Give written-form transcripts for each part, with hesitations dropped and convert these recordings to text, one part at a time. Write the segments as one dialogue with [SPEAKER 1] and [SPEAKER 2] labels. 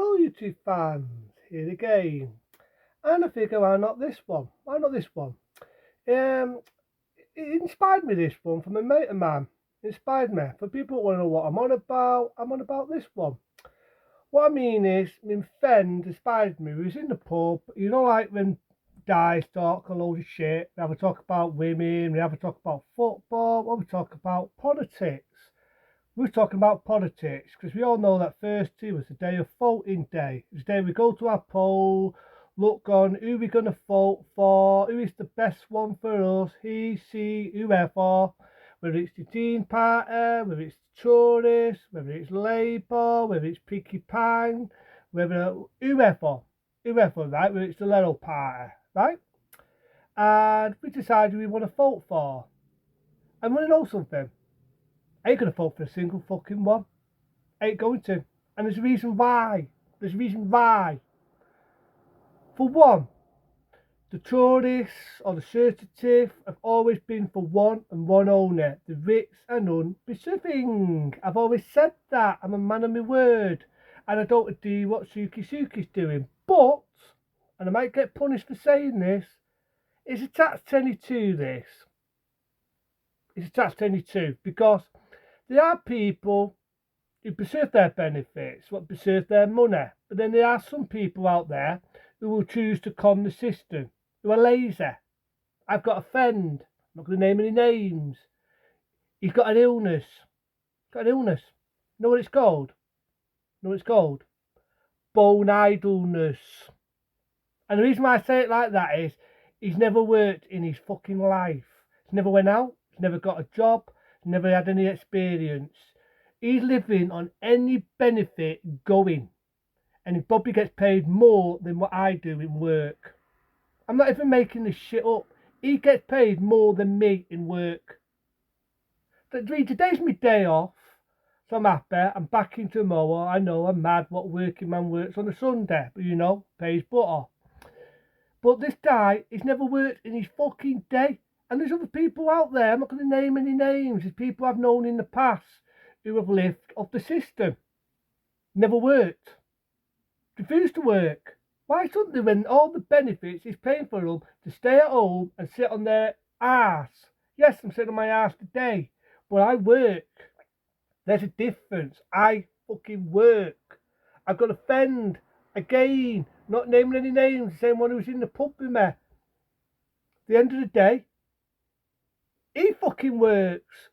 [SPEAKER 1] Hello, YouTube fans. Here again. And I figure, why not this one? Why not this one? It inspired me, this one, from a mate of mine. It inspired me. For people who want to know what I'm on about this one. What I mean is, my friend inspired me. We was in the pub. You know, like when guys talk a load of shit. We have a talk about women. We have a talk about football. Or we talk about politics. We were talking about politics because we all know that Thursday was the day of voting day. It's the day we go to our poll, look on who we're going to vote for, who is the best one for us, he, she, whoever, whether it's the Green Party, whether it's the Tories, whether it's Labour, whether it's Picky Pine, whether whoever, right, whether it's the Liberal Party, right? And we decided we want to vote for. And want to know something? I ain't gonna vote for a single fucking one. I ain't going to. And there's a reason why. There's a reason why. For one, the Tories or the Conservative have always been for one and one only. The rich and undeserving. I've always said that. I'm a man of my word. And I don't do what Suki's doing. But, and I might get punished for saying this, it's a tax 22 this. It's a tax 22 because there are people who preserve their benefits, what preserve their money. But then there are some people out there who will choose to con the system, who are lazy. I've got a friend, I'm not going to name any names. He's got an illness. You know what it's called? Bone idleness. And the reason why I say it like that is he's never worked in his fucking life. He's never went out, he's never got a job, he's never had any experience. He's living on any benefit going. And he probably gets paid more than what I do in work. I'm not even making this shit up. He gets paid more than me in work. Today's my day off. So I'm happy. I'm back in tomorrow. I know I'm mad what working man works on a Sunday. But you know, pays butter. But this guy, he's never worked in his fucking day. And there's other people out there, I'm not going to name any names. There's people I've known in the past who have lived off the system. Never worked. Refused to work. Why shouldn't they, when all the benefits is paying for them to stay at home and sit on their arse? Yes, I'm sitting on my arse today, but I work. There's a difference. I fucking work. I've got a friend, again, not naming any names, the same one who's in the pub with me. At the end of the day, he fucking works.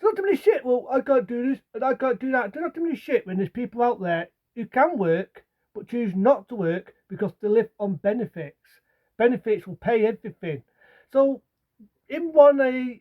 [SPEAKER 1] Don't tell me shit, well, I can't do this and I can't do that. Don't tell me shit when there's people out there who can work but choose not to work because they live on benefits. Benefits will pay everything. So in one I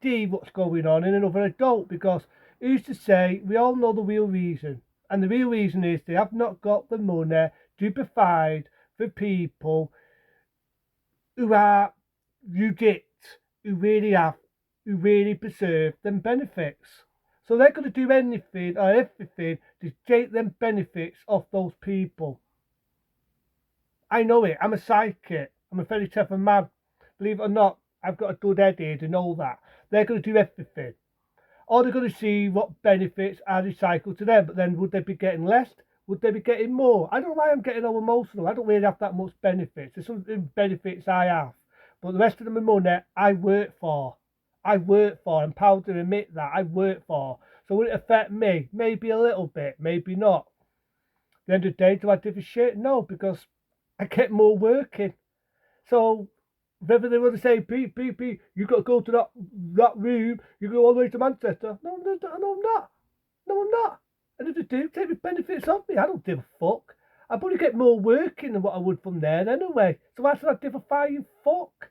[SPEAKER 1] see what's going on, in another I don't, because who's to say? We all know the real reason. And the real reason is they have not got the money to provide for people who are legit, who really preserve them benefits. So they're going to do anything or everything to take them benefits off those people. I know it. I'm a psychic. I'm a very clever man. Believe it or not, I've got a good head here to know that. They're going to do everything. Or they're going to see what benefits are recycled to them. But then would they be getting less? Would they be getting more? I don't know why I'm getting all emotional. I don't really have that much benefits. There's some benefits I have. But the rest of them are money I work for. I'm proud to admit that. I work for. So will it affect me? Maybe a little bit, maybe not. At the end of the day, do I give a shit? No, because I get more working. So whether they want to say, Pete, you got to go to that room, you go all the way to Manchester. No, I'm not. No, I'm not. And if they do, take the benefits off me. I don't give a fuck. I probably get more working than what I would from there anyway. So why should I give a flying fuck?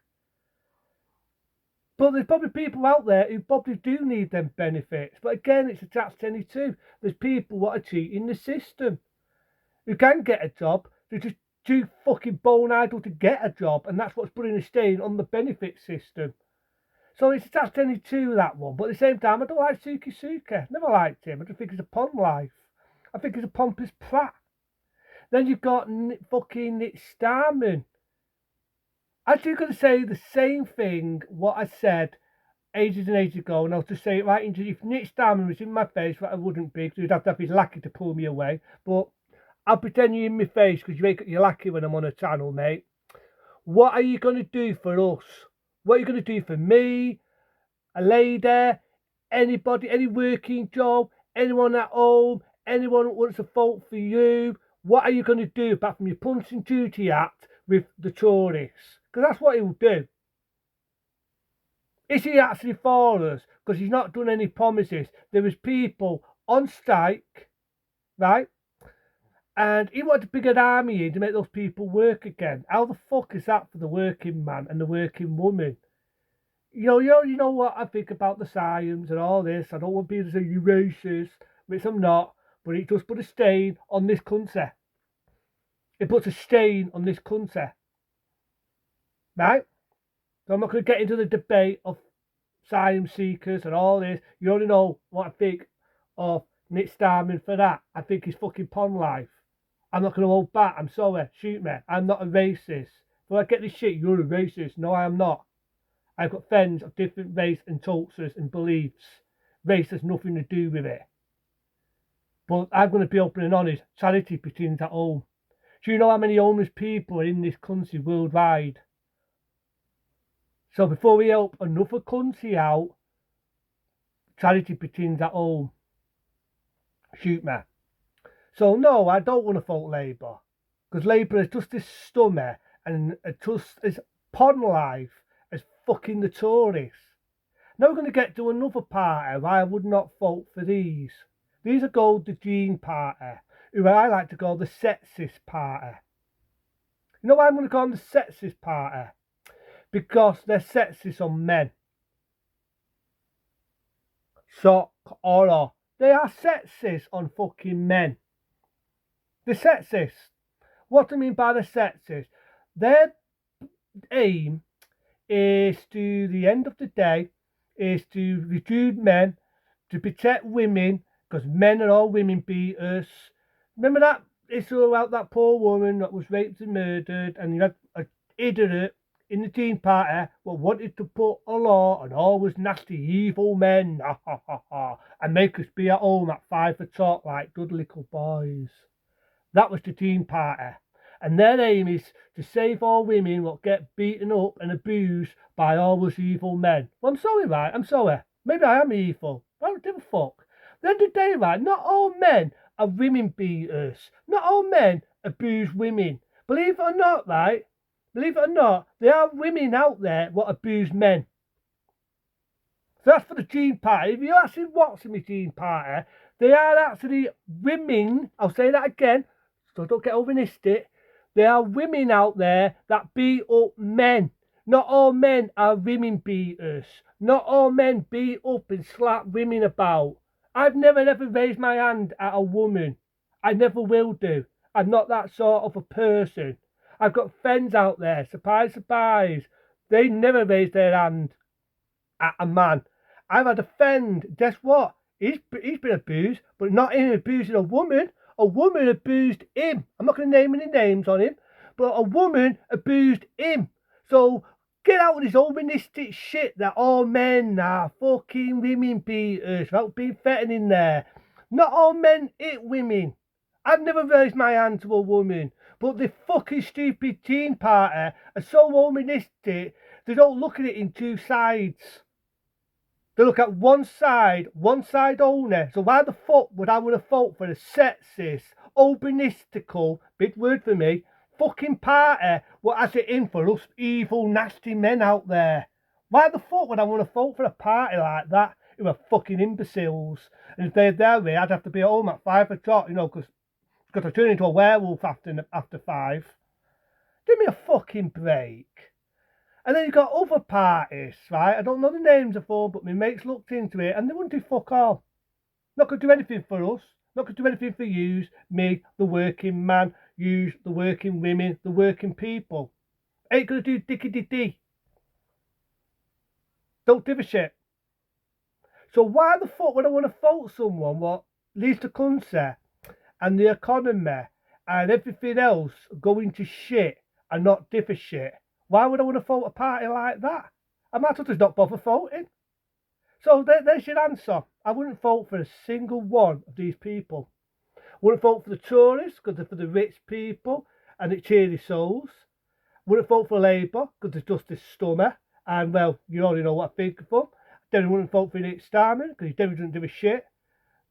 [SPEAKER 1] But there's probably people out there who probably do need them benefits. But again, it's a tax 22. There's people what are cheating the system. Who can get a job, they're just too fucking bone idle to get a job. And that's what's putting a stain on the benefit system. So it's a tax 22, that one. But at the same time, I don't like Suki. Never liked him. I just think he's a pond life. I think he's a pompous prat. Then you've got fucking Nick Starman. Actually, going to say the same thing what I said ages and ages ago, and I'll just say it right into, if Nick Starman was in my face, what I wouldn't be, because he'd have to have his lackey to pull me away. But I'll pretend you're in my face because you're lucky when I'm on a channel, mate. What are you going to do for us? What are you going to do for me, a lady, anybody, any working job, anyone at home, anyone who wants to vote for you? What are you going to do apart from your Punching Duty Act with the tourists? Because that's what he'll do. Is he actually for us? Because he's not done any promises. There was people on strike, right? And he wanted to bring an army in to make those people work again. How the fuck is that for the working man and the working woman? You know what I think about the science and all this. I don't want people to say you racist, which I'm not, but it does put a stain on this country. It puts a stain on this country, right? So I'm not going to get into the debate of science seekers and all this. You already know what I think of Nick Starman for that. I think he's fucking pond life. I'm not going to hold back. I'm sorry. Shoot me. I'm not a racist. When I get this shit, you're a racist. No, I am not. I've got friends of different race and cultures and beliefs. Race has nothing to do with it. But I'm going to be open and honest. Charity begins at home. Do you know how many homeless people are in this country worldwide? So before we help another country out, charity begins at home. Shoot me. So no, I don't want to vote Labour. Because Labour is just as stomach and just as pond life as fucking the Tories. Now we're going to get to another party why I would not vote for these. These are called the Green Party, who I like to call the sexist party. You know why I'm going to call them the sexist party? Because they're sexist on men. Shock, horror. They are sexist on fucking men. They're sexist. What do I mean by the sexist? Their aim is to, the end of the day, is to recruit men, to protect women, because men are all women beaters. Remember that issue about that poor woman that was raped and murdered, and you had an idiot in the Teen Party what wanted to put a law on all was nasty, evil men, and make us be at home at 5 o'clock like good little boys. That was the Teen Party. And their aim is to save all women what get beaten up and abused by all those evil men. Well, I'm sorry, right? I'm sorry. Maybe I am evil. I don't give a fuck. At the end of the day, right, not all men are women beaters. Not all men abuse women. Believe it or not, right? Believe it or not, there are women out there what abuse men. So that's for the Teen Party. If you actually watch the Teen Party, they are actually women. I'll say that again, so don't get overnisted. There are women out there that beat up men. Not all men are women beaters. Not all men beat up and slap women about. I've never ever raised my hand at a woman. I never will do. I'm not that sort of a person. I've got friends out there, surprise, surprise. They never raise their hand at a man. I've had a friend, guess what? He's been abused, but not in abusing a woman. A woman abused him. I'm not going to name any names on him, but a woman abused him. So get out of this onanistic shit that all men are fucking women beaters without being fetting in there. Not all men hit women. I've never raised my hand to a woman, but the fucking stupid Teen Party are so onanistic, they don't look at it in two sides. They look at one side only. So why the fuck would I want to vote for a sexist, onanistic, big word for me, fucking party what has it in for us evil, nasty men out there? Why the fuck would I want to vote for a party like that who are fucking imbeciles? And if they're their way, I'd have to be at home at 5 o'clock, because I turn into a werewolf after 5. Give me a fucking break. And then you've got other parties, right? I don't know the names of all, but my mates looked into it and they wouldn't do fuck all. Not going to do anything for us. Not going to do anything for you, me, the working man, you, the working women, the working people. Ain't going to do dickety-dee. Don't give a shit. So why the fuck would I want to vote someone what leads the country and the economy and everything else going to shit and not give a shit? Why would I want to vote a party like that? I might as well just not bother voting. So there's your answer. I wouldn't vote for a single one of these people. Wouldn't vote for the Tories because they're for the rich people and it's cheery souls. Wouldn't vote for Labour because it's just this stomach. And well, you already know what I think of them. Then wouldn't vote for Nick Starman because he doesn't do a shit.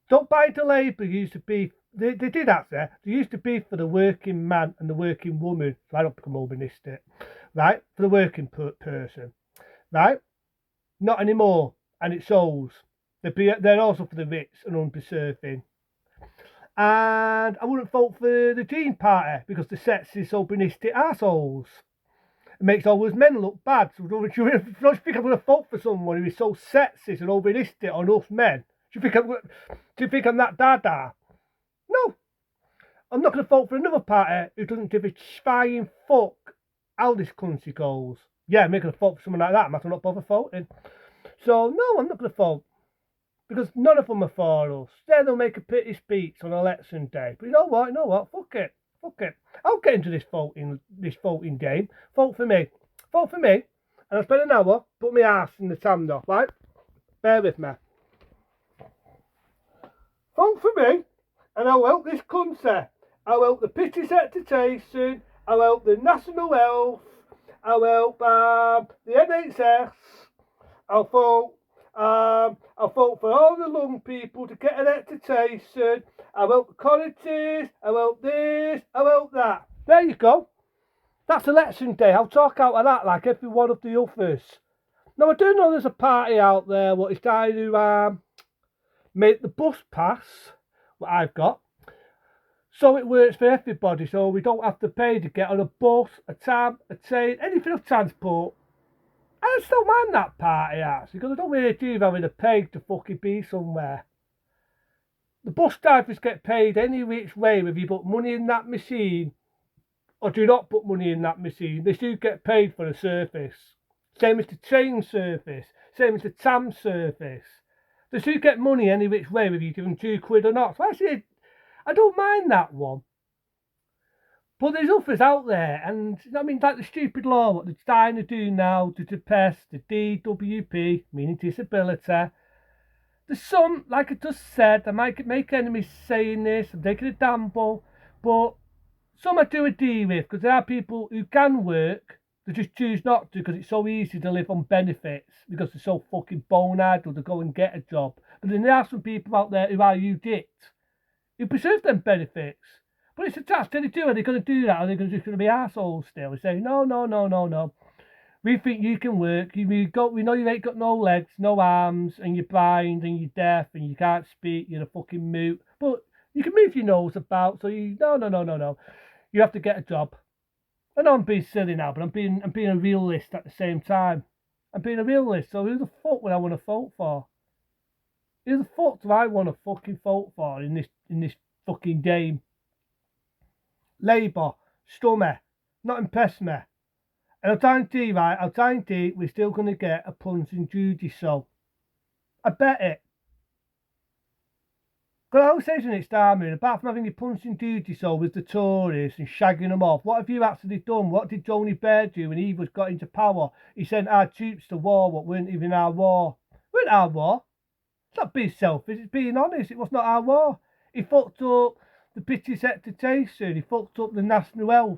[SPEAKER 1] Don't buy into Labour used to be, they did actually, they used to be for the working man and the working woman, so I don't become urbanistic, right? For the working person, right? Not anymore, and it shows. They're also for the rich and undeserving. And I wouldn't vote for the Green Party because the sexist, urbanistic assholes. It makes all those men look bad. So don't you think I'm going to vote for someone who is so sexist and urbanistic on us men? Do you think I'm that dada? No. I'm not going to vote for another party who doesn't give a flying fuck how this country goes. Yeah, I'm going to vote for someone like that. I'm not bother voting. So, no, I'm not going to vote. Because none of them are for us. Yeah, they'll make a pity speech on election day. But you know what? Fuck it. I'll get into this voting game. Vote for me. And I'll spend an hour, put my ass in the sand off, right? Bear with me. Vote for me, and I'll help this country. I'll help the pity sanitation. I'll help the national health. I'll help the NHS. I'll vote for all the lung people to get electrification. I'll help the colleges. I'll help this. I'll help that. There you go. That's election day. I'll talk out of that like every one of the others. Now, I do know there's a party out there what is trying to make the bus pass, what I've got, so it works for everybody, so we don't have to pay to get on a bus, a tram, a train, anything of transport. I still mind that party, actually, because I don't really do having to pay to fucking be somewhere. The bus drivers get paid any which way, whether you put money in that machine or do not put money in that machine. They do get paid for the service. Same as the train service, same as the tram service. They do get money any which way, whether you give them £2 or not. So actually, I don't mind that one. But there's others out there, and I mean, like the stupid law, what they're trying to do now to pass the DWP, meaning disability. There's some, like I just said, I might make enemies saying this, I'm taking a gamble, but some I do agree with, because there are people who can work, they just choose not to because it's so easy to live on benefits because they're so fucking bone idle to go and get a job. But then there are some people out there who are UDIT, who preserve them benefits. But it's a task, do they do? Are they going to do that? Or are they just going to be arseholes still and say, no. We think you can work. We know you ain't got no legs, no arms, and you're blind and you're deaf and you can't speak, you're a fucking mute. But you can move your nose about, so no. You have to get a job. I know I'm being silly now, but I'm being a realist at the same time. I'm being a realist, so who the fuck would I want to vote for? Who the fuck do I want to fucking vote for in this fucking game? Labour, Stummy, not impress me. And I'll guarantee we're still going to get a Punch and Judy show. I bet it. Because I always say to Nick Starman, apart from having your Punch and Judy show with the Tories and shagging them off, what have you actually done? What did Tony Blair do when he got into power? He sent our troops to war, what weren't even our war. Weren't our war. It's not being selfish, it's being honest. It was not our war. He fucked up the pity sector, he fucked up the national health.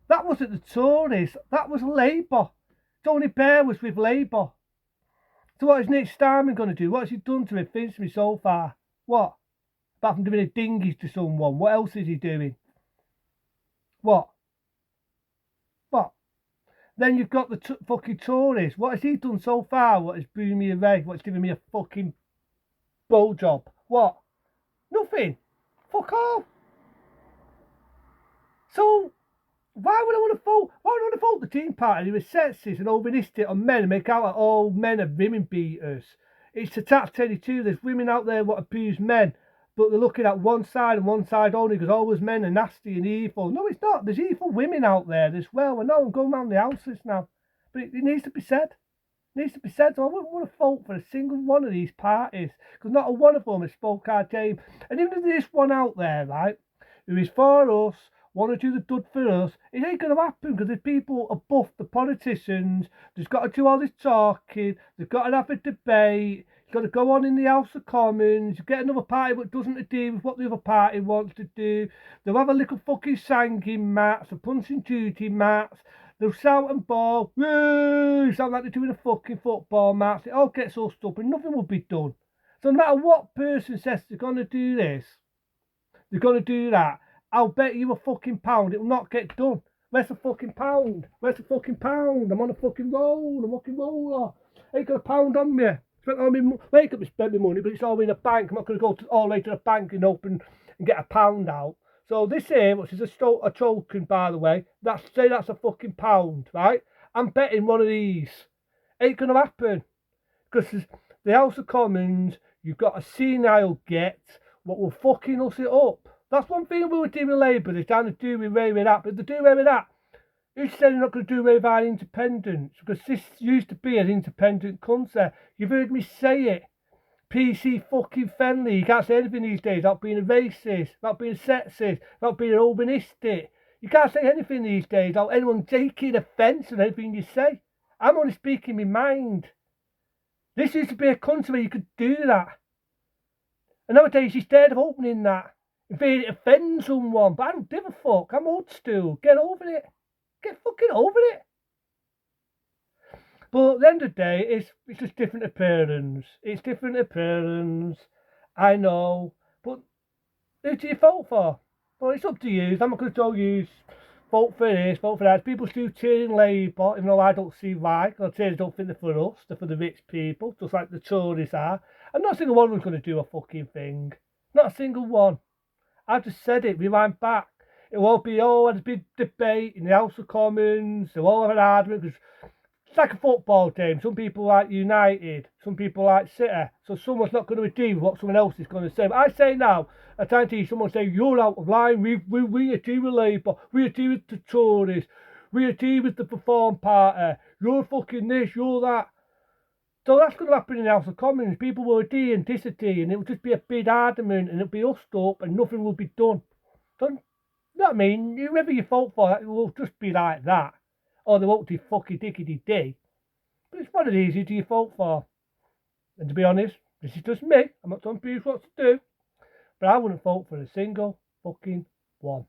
[SPEAKER 1] That wasn't the Tories, that was Labour. Tony Blair was with Labour. So what is Nick Starman going to do? What has he done to convince me so far? What? Apart from doing a dinghies to someone, what else is he doing? What? Then you've got the fucking Tories. What has he done so far? What has boomed me away? What's giving me a fucking blowjob? What? Nothing. Fuck off. So, why would I want to vote? Why would I want to vote the Teen Party who are sexist and chauvinistic on men and make out like all men are women beaters? It's attack 22. There's women out there what abuse men, but they're looking at one side and one side only because all those men are nasty and evil. No, it's not. There's evil women out there as well. I know I'm going around the houses now, but it needs to be said. It needs to be said. So I wouldn't want to vote for a single one of these parties because not a one of them has spoke our game. And even if there's one out there, right, who is for us, want to do the dud for us, it ain't going to happen because there's people above the politicians. There's got to do all this talking. They've got to have a debate. got to go on in the House of Commons. You get another party that doesn't agree with what the other party wants to do. They'll have a little fucking singing match, a punch and duty match. They'll shout and ball. Woo! Sound like they're doing a fucking football match. It all gets all stuff and nothing will be done. So no matter what person says they're going to do this, they're going to do that, I'll bet you a fucking pound it will not get done. Where's the fucking pound? Where's the fucking pound? I'm on a fucking roll. I'm a fucking roller. I ain't got a pound on me. Spent all my money. Well, I ain't got to spend my money, but it's all in a bank. I'm not going to go all the way to the bank and open and get a pound out. So this here, which is a token, by the way, say that's a fucking pound, right? I'm betting one of these. Ain't going to happen. Because the House of Commons, you've got a senile get what will fucking us it up. That's one thing we were doing with Labour. They're trying to do away with that. But if they do away with that, who said they're not going to do away with our independence? Because this used to be an independent country. You've heard me say it. PC fucking friendly. You can't say anything these days without being a racist, without being a sexist, without being an urbanistic. You can't say anything these days without anyone taking offence on anything you say. I'm only speaking my mind. This used to be a country where you could do that. And nowadays you're scared of opening that. In fear it offends someone. But I don't give a fuck. I'm old school. Get over it. Get fucking over it. But at the end of the day, it's just different appearance. It's different appearance. I know. But who do you vote for? Well, it's up to you. I'm not going to tell you vote for this, vote for that. People still cheering Labour, even though I don't see why. Because I don't think they're for us. They're for the rich people, just like the Tories are. And not a single one of them's going to do a fucking thing. Not a single one. I just said it. Rewind back. It will be all a big debate in the House of Commons. They'll all have an argument because it's like a football game. Some people like United, some people like City. So someone's not going to agree with what someone else is going to say. But I say now, at times to someone say, you're out of line. We agree with Labour. We agree with the Tories. We agree with the Reform Party. You're fucking this, you're that. So that's going to happen in the House of Commons. People will agree and disagree, and it will just be a big argument, and it'll be hushed up, and nothing will be done. So, you know what I mean? Whoever you vote for, it will just be like that. Or they won't do fucky dickety dee. But it's one of these, who do you vote for? And to be honest, this is just me. I'm not telling people what to do. But I wouldn't vote for a single fucking one.